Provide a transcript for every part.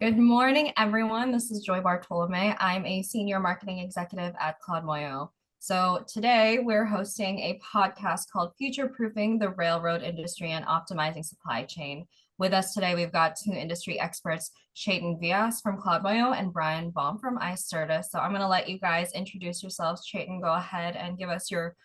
Good morning, everyone. This is Joy Bartolome. I'm a senior marketing executive at CloudMoyo. So today we're hosting a podcast called Future Proofing the Railroad Industry and Optimizing Supply Chain. With us today, we've got two industry experts, Chetan Vyas from CloudMoyo and Bryan Baum from Icertis. So I'm going to let you guys introduce yourselves. Chetan, go ahead and give us your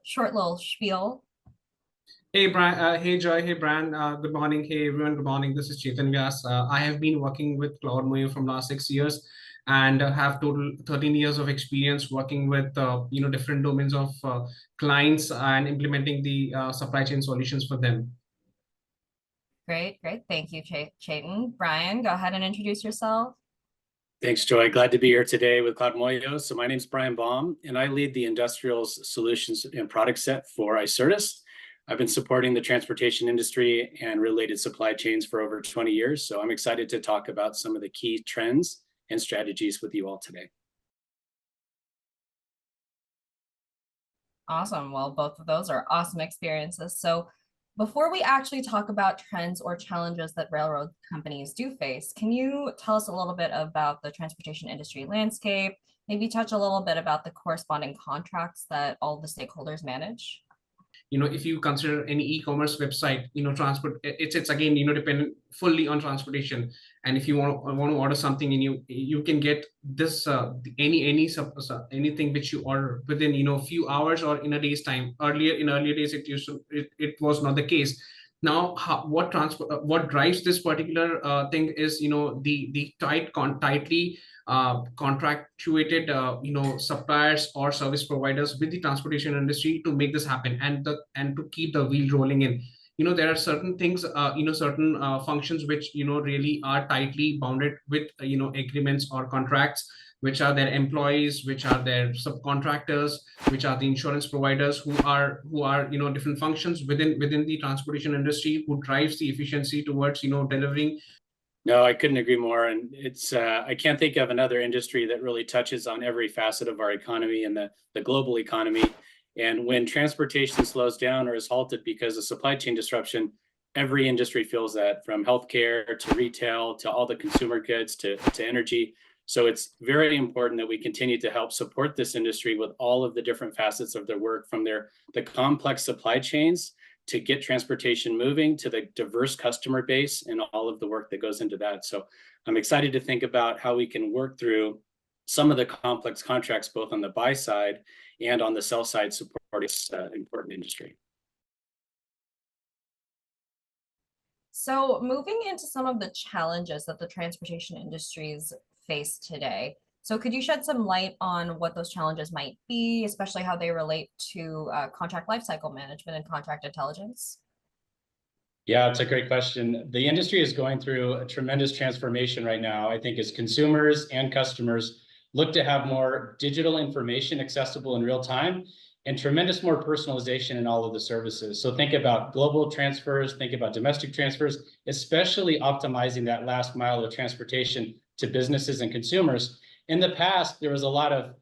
short little spiel. Hey Brian, hey Joy, hey Brian, good morning. Hey everyone, good morning. This is Chetan Vyas. I have been working with CloudMoyo from last 6 years and have total 13 years of experience working with different domains of clients and implementing the supply chain solutions for them. Great. Thank you, Chetan. Bryan, go ahead and introduce yourself. Thanks, Joy. Glad to be here today with CloudMoyo. So my name is Bryan Baum, and I lead the industrials solutions and product set for Icertis. I've been supporting the transportation industry and related supply chains for over 20 years. So I'm excited to talk about some of the key trends and strategies with you all today. Awesome. Well, both of those are awesome experiences. So before we actually talk about trends or challenges that railroad companies do face, can you tell us a little bit about the transportation industry landscape? Maybe touch a little bit about the corresponding contracts that all the stakeholders manage? If you consider any e-commerce website, transport, it's again, dependent fully on transportation. And if you want to order something and you can get this anything which you order within few hours or in a day's time. In earlier days it was not the case. Now what drives this particular thing is the tightly contractuated suppliers or service providers with the transportation industry to make this happen and to keep the wheel rolling in. There are certain things, certain functions which really are tightly bounded with agreements or contracts, which are their employees, which are their subcontractors, which are the insurance providers, who are different functions within the transportation industry, who drives the efficiency towards delivering. No, I couldn't agree more. And it's I can't think of another industry that really touches on every facet of our economy and the global economy. And when transportation slows down or is halted because of supply chain disruption, every industry feels that, from healthcare to retail to all the consumer goods to energy. So it's very important that we continue to help support this industry with all of the different facets of their work, from the complex supply chains to get transportation moving, to the diverse customer base and all of the work that goes into that. So I'm excited to think about how we can work through some of the complex contracts, both on the buy side and on the sell side, supporting this important industry. So moving into some of the challenges that the transportation industries face today. So could you shed some light on what those challenges might be, especially how they relate to contract lifecycle management and contract intelligence? Yeah, it's a great question. The industry is going through a tremendous transformation right now. I think as consumers and customers look to have more digital information accessible in real time and tremendous more personalization in all of the services. So think about global transfers, think about domestic transfers, especially optimizing that last mile of transportation to businesses and consumers. In the past, there was a lot of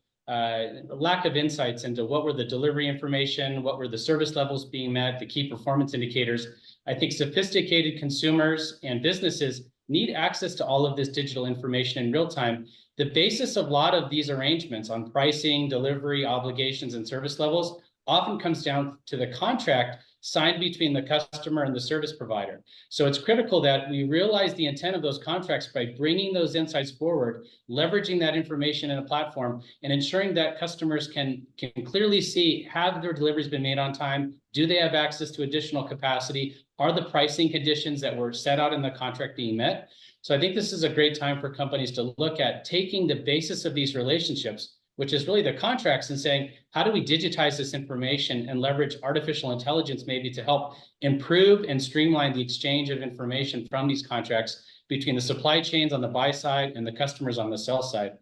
lack of insights into what were the delivery information, what were the service levels being met, the key performance indicators. I think sophisticated consumers and businesses need access to all of this digital information in real time. The basis of a lot of these arrangements on pricing, delivery, obligations, and service levels often comes down to the contract signed between the customer and the service provider. So it's critical that we realize the intent of those contracts by bringing those insights forward, leveraging that information in a platform, and ensuring that customers can clearly see, have their deliveries been made on time? Do they have access to additional capacity? Are the pricing conditions that were set out in the contract being met? So I think this is a great time for companies to look at taking the basis of these relationships, which is really the contracts, and saying, how do we digitize this information and leverage artificial intelligence maybe to help improve and streamline the exchange of information from these contracts between the supply chains on the buy side and the customers on the sell side?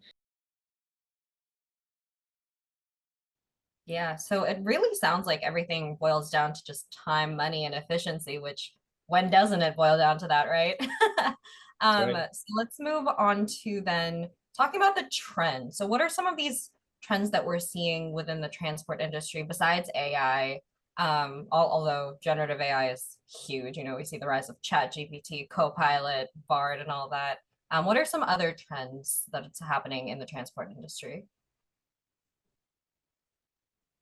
Yeah, so it really sounds like everything boils down to just time, money, and efficiency, which when doesn't it boil down to that, right? Right. So let's move on to then talking about the trends. So what are some of these trends that we're seeing within the transport industry besides AI? Although generative AI is huge, we see the rise of ChatGPT, Copilot, Bard, and all that. What are some other trends that's happening in the transport industry?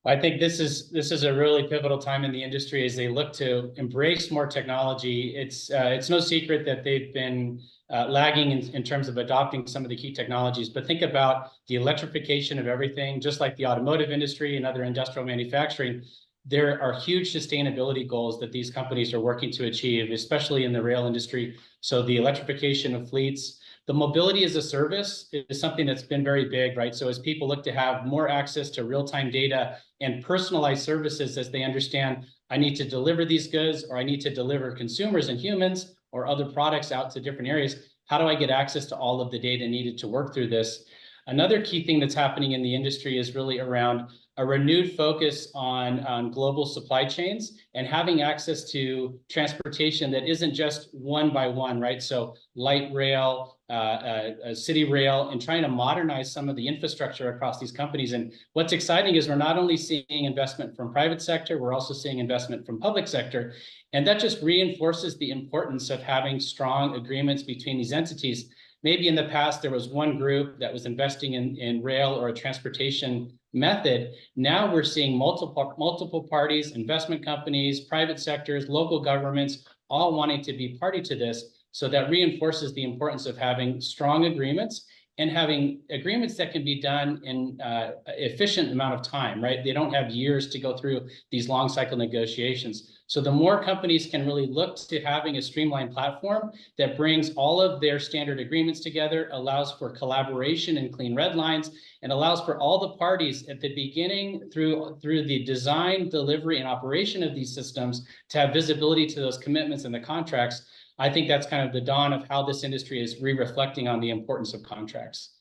I think this is a really pivotal time in the industry as they look to embrace more technology. It's no secret that they've been lagging in terms of adopting some of the key technologies. But think about the electrification of everything, just like the automotive industry and other industrial manufacturing. There are huge sustainability goals that these companies are working to achieve, especially in the rail industry. So the electrification of fleets, the mobility as a service is something that's been very big, right? So as people look to have more access to real-time data and personalized services as they understand, I need to deliver these goods, or I need to deliver consumers and humans or other products out to different areas, how do I get access to all of the data needed to work through this? Another key thing that's happening in the industry is really around a renewed focus on global supply chains and having access to transportation that isn't just one by one, right? So light rail, city rail, and trying to modernize some of the infrastructure across these companies. And what's exciting is we're not only seeing investment from private sector, we're also seeing investment from public sector. And that just reinforces the importance of having strong agreements between these entities. Maybe in the past, there was one group that was investing in rail or a transportation method. Now we're seeing multiple parties, investment companies, private sectors, local governments, all wanting to be party to this. So that reinforces the importance of having strong agreements and having agreements that can be done in efficient amount of time, right? They don't have years to go through these long cycle negotiations. So the more companies can really look to having a streamlined platform that brings all of their standard agreements together, allows for collaboration and clean red lines, and allows for all the parties at the beginning through the design, delivery, and operation of these systems to have visibility to those commitments in the contracts. I think that's kind of the dawn of how this industry is reflecting on the importance of contracts.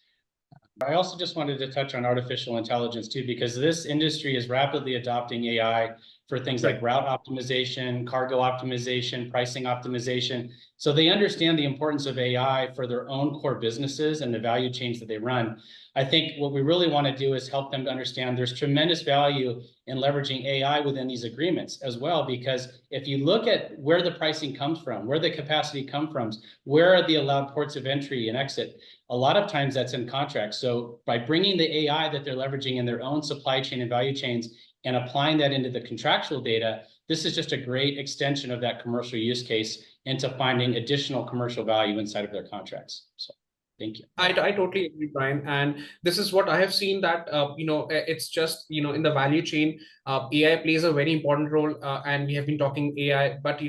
I also just wanted to touch on artificial intelligence too, because this industry is rapidly adopting AI for things like route optimization, cargo optimization, pricing optimization. So they understand the importance of AI for their own core businesses and the value chains that they run. I think what we really want to do is help them to understand there's tremendous value in leveraging AI within these agreements as well, because if you look at where the pricing comes from, where the capacity comes from, where are the allowed ports of entry and exit, a lot of times that's in contracts. So by bringing the AI that they're leveraging in their own supply chain and value chains and applying that into the contractual data, this is just a great extension of that commercial use case into finding additional commercial value inside of their contracts. So thank you. I totally agree, Brian. And this is what I have seen that, it's just, in the value chain, AI plays a very important role. And we have been talking AI, but,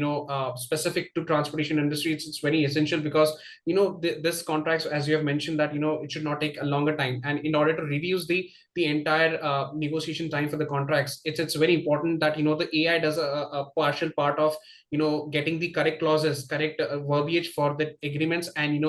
specific to transportation industry, it's very essential because, this contracts, as you have mentioned that, it should not take a longer time. And in order to reduce the entire negotiation time for the contracts, it's very important that, the AI does a partial part of, getting the correct clauses, correct verbiage for the agreements, and,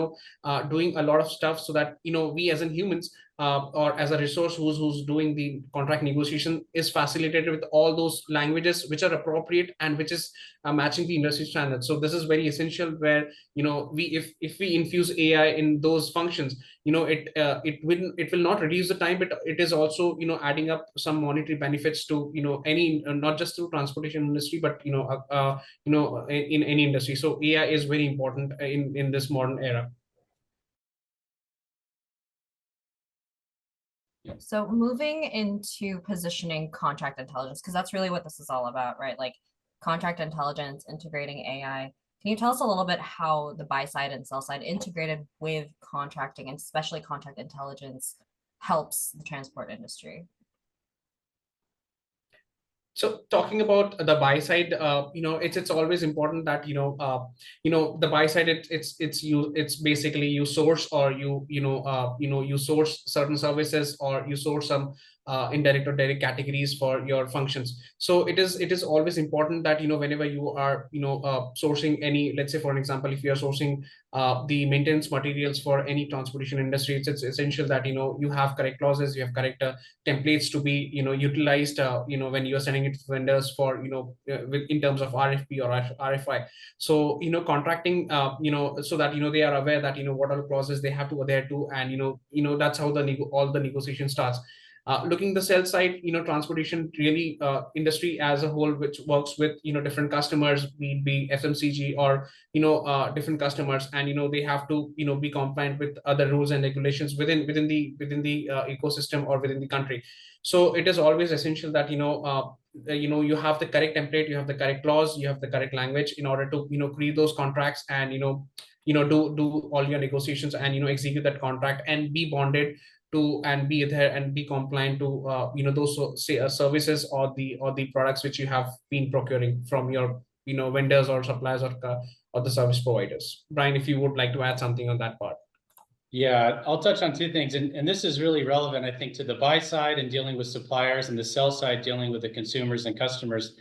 doing a lot of stuff so that we as in humans or as a resource who's doing the contract negotiation is facilitated with all those languages which are appropriate and which is matching the industry standards. So this is very essential where if we infuse AI in those functions, it will not reduce the time, but it is also adding up some monetary benefits to any not just through transportation industry, but in any industry. So AI is very important in this modern era. So moving into positioning contract intelligence, because that's really what this is all about, right? Like contract intelligence, integrating AI. Can you tell us a little bit how the buy side and sell side integrated with contracting, and especially contract intelligence, helps the transport industry? So talking about the buy side, it's always important that the buy side it's basically you source, or you source certain services, or you source some indirect or direct categories for your functions. So it is always important that whenever you are sourcing any, let's say for an example, if you are sourcing the maintenance materials for any transportation industry, it's essential that you have correct clauses, you have correct templates to be utilized when you are sending it to vendors for in terms of RFP or RFI. So contracting so that they are aware that what are the clauses they have to adhere to, and that's how all the negotiation starts. Looking the sell side, transportation really industry as a whole, which works with different customers, be FMCG or different customers, and they have to be compliant with other rules and regulations within the ecosystem or within the country. So it is always essential that you have the correct template, you have the correct clause, you have the correct language in order to create those contracts, and do all your negotiations, and execute that contract and be bonded to, and be there and be compliant to those services or the products which you have been procuring from your vendors or suppliers or the service providers. Bryan, if you would like to add something on that part. Yeah, I'll touch on two things. And this is really relevant, I think, to the buy side and dealing with suppliers, and the sell side dealing with the consumers and customers.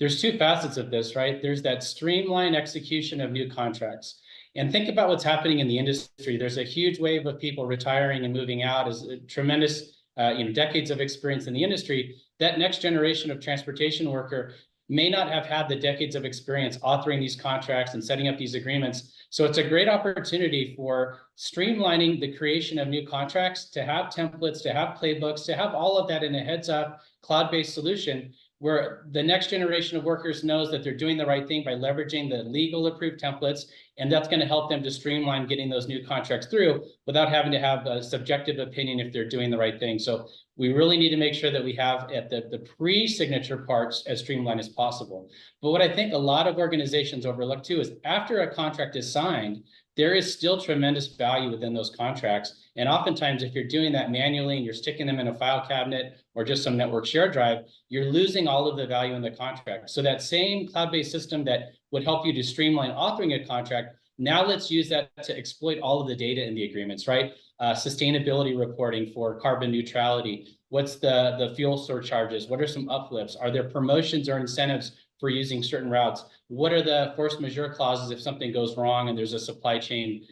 There's two facets of this, right? There's that streamlined execution of new contracts. And think about what's happening in the industry. There's a huge wave of people retiring and moving out, as a tremendous, decades of experience in the industry. That next generation of transportation worker may not have had the decades of experience authoring these contracts and setting up these agreements. So it's a great opportunity for streamlining the creation of new contracts, to have templates, to have playbooks, to have all of that in a heads-up cloud-based solution, where the next generation of workers knows that they're doing the right thing by leveraging the legal approved templates, and that's going to help them to streamline getting those new contracts through without having to have a subjective opinion if they're doing the right thing. So we really need to make sure that we have at the pre-signature parts as streamlined as possible. But what I think a lot of organizations overlook too is after a contract is signed, there is still tremendous value within those contracts. And oftentimes, if you're doing that manually and you're sticking them in a file cabinet or just some network share drive, you're losing all of the value in the contract. So that same cloud-based system that would help you to streamline authoring a contract, now let's use that to exploit all of the data in the agreements, right? Sustainability reporting for carbon neutrality. What's the fuel surcharges? What are some uplifts? Are there promotions or incentives for using certain routes? What are the force majeure clauses if something goes wrong and there's a supply chain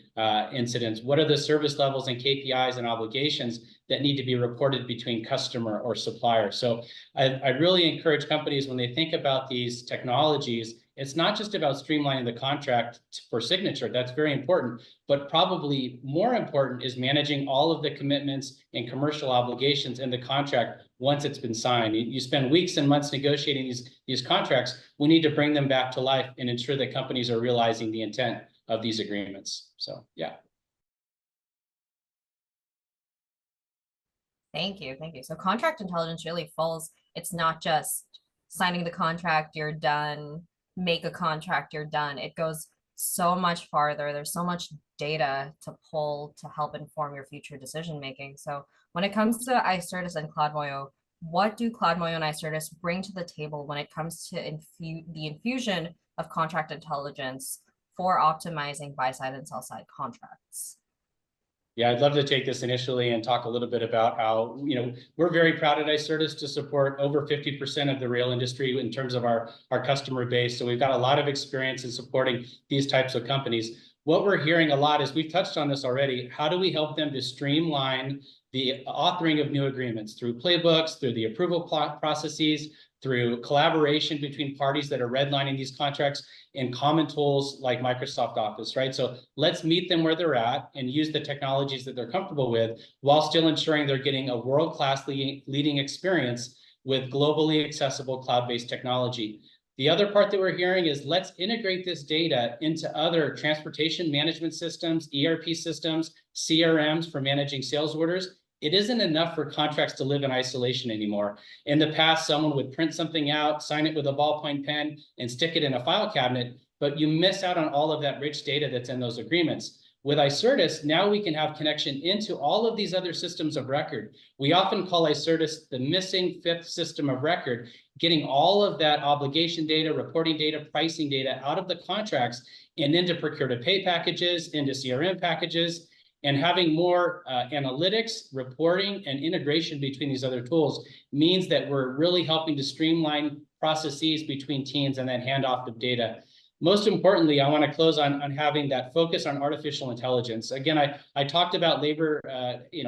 incident? What are the service levels and KPIs and obligations that need to be reported between customer or supplier? So I really encourage companies, when they think about these technologies, it's not just about streamlining the contract for signature. That's very important, but probably more important is managing all of the commitments and commercial obligations in the contract once it's been signed. You spend weeks and months negotiating these contracts. We need to bring them back to life and ensure that companies are realizing the intent of these agreements. So, yeah. Thank you. Thank you. So contract intelligence really falls, it's not just signing the contract, you're done, make a contract, you're done. It goes so much farther. There's so much data to pull to help inform your future decision making. So when it comes to Icertis and CloudMoyo, what do CloudMoyo and Icertis bring to the table when it comes to the infusion of contract intelligence for optimizing buy-side and sell-side contracts? Yeah, I'd love to take this initially and talk a little bit about how, we're very proud at Icertis to support over 50% of the rail industry in terms of our customer base. So we've got a lot of experience in supporting these types of companies. What we're hearing a lot is, we've touched on this already, how do we help them to streamline the authoring of new agreements through playbooks, through the approval processes, through collaboration between parties that are redlining these contracts, and common tools like Microsoft Office, right? So let's meet them where they're at and use the technologies that they're comfortable with, while still ensuring they're getting a world-class leading experience with globally accessible cloud-based technology. The other part that we're hearing is, let's integrate this data into other transportation management systems, ERP systems, CRMs for managing sales orders. It isn't enough for contracts to live in isolation anymore. In the past, someone would print something out, sign it with a ballpoint pen, and stick it in a file cabinet, but you miss out on all of that rich data that's in those agreements. With Icertis, now we can have connection into all of these other systems of record. We often call Icertis the missing fifth system of record, getting all of that obligation data, reporting data, pricing data out of the contracts and into procure-to-pay packages, into CRM packages, and having more analytics, reporting, and integration between these other tools means that we're really helping to streamline processes between teams and then handoff of data. Most importantly, I want to close on having that focus on artificial intelligence. Again, I talked about labor,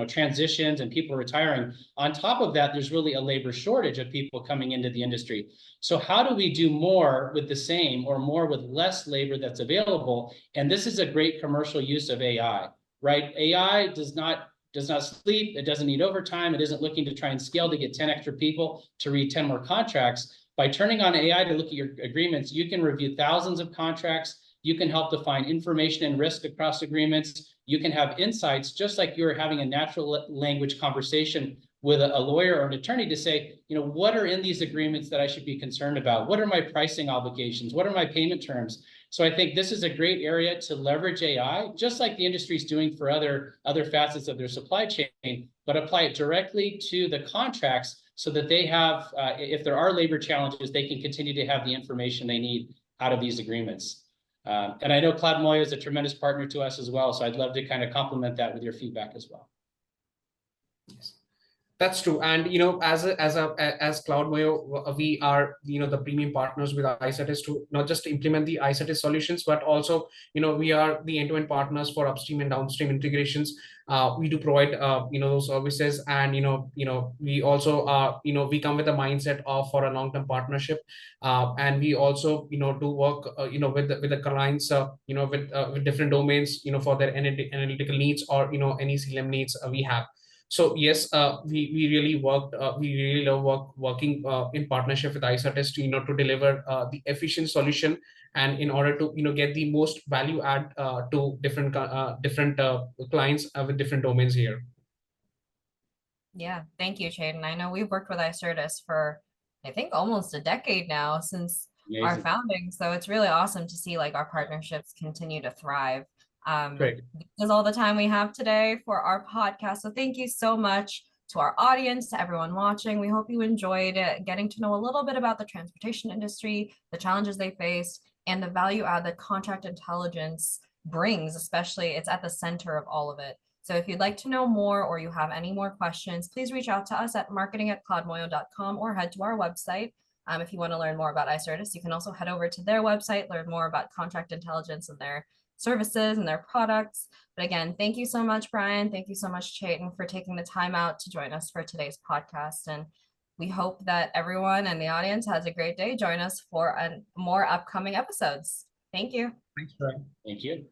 transitions and people retiring. On top of that, there's really a labor shortage of people coming into the industry. So how do we do more with the same, or more with less labor that's available? And this is a great commercial use of AI. Right? AI does not does not sleep, it doesn't need overtime, it isn't looking to try and scale to get 10 extra people to read 10 more contracts. By turning on AI to look at your agreements, you can review thousands of contracts. You can help define information and risk across agreements. You can have insights, just like you're having a natural language conversation with a lawyer or an attorney to say, what are in these agreements that I should be concerned about? What are my pricing obligations? What are my payment terms? So I think this is a great area to leverage AI, just like the industry is doing for other facets of their supply chain, but apply it directly to the contracts so that they have, if there are labor challenges, they can continue to have the information they need out of these agreements. And I know CloudMoyo is a tremendous partner to us as well, so I'd love to kind of complement that with your feedback as well. Yes. That's true. And, as CloudMoyo, we are, the premium partners with Icertis to not just implement the Icertis solutions, but also, we are the end-to-end partners for upstream and downstream integrations. We do provide, those services, and, we also, we come with a mindset of for a long-term partnership. And we also, do work, with the clients, with different domains, for their analytical needs or, any CLM needs we have. So yes, we really love working in partnership with Icertis to to deliver the efficient solution, and in order to get the most value add to different clients with different domains here. Yeah, thank you, Chetan. I know we've worked with Icertis for, I think, almost a decade now, since our founding. So it's really awesome to see like our partnerships continue to thrive. Great. This is all the time we have today for our podcast. So thank you so much to our audience, to everyone watching. We hope you enjoyed getting to know a little bit about the transportation industry, the challenges they face, and the value add that contract intelligence brings, especially it's at the center of all of it. So if you'd like to know more or you have any more questions, please reach out to us at marketing@cloudmoyo.com or head to our website. If you want to learn more about Icertis, you can also head over to their website, learn more about contract intelligence and their services and their products. But again, thank you so much, Bryan. Thank you so much, Chetan, for taking the time out to join us for today's podcast. And we hope that everyone in the audience has a great day. Join us for more upcoming episodes. Thank you. Thanks, Bryan. Thank you.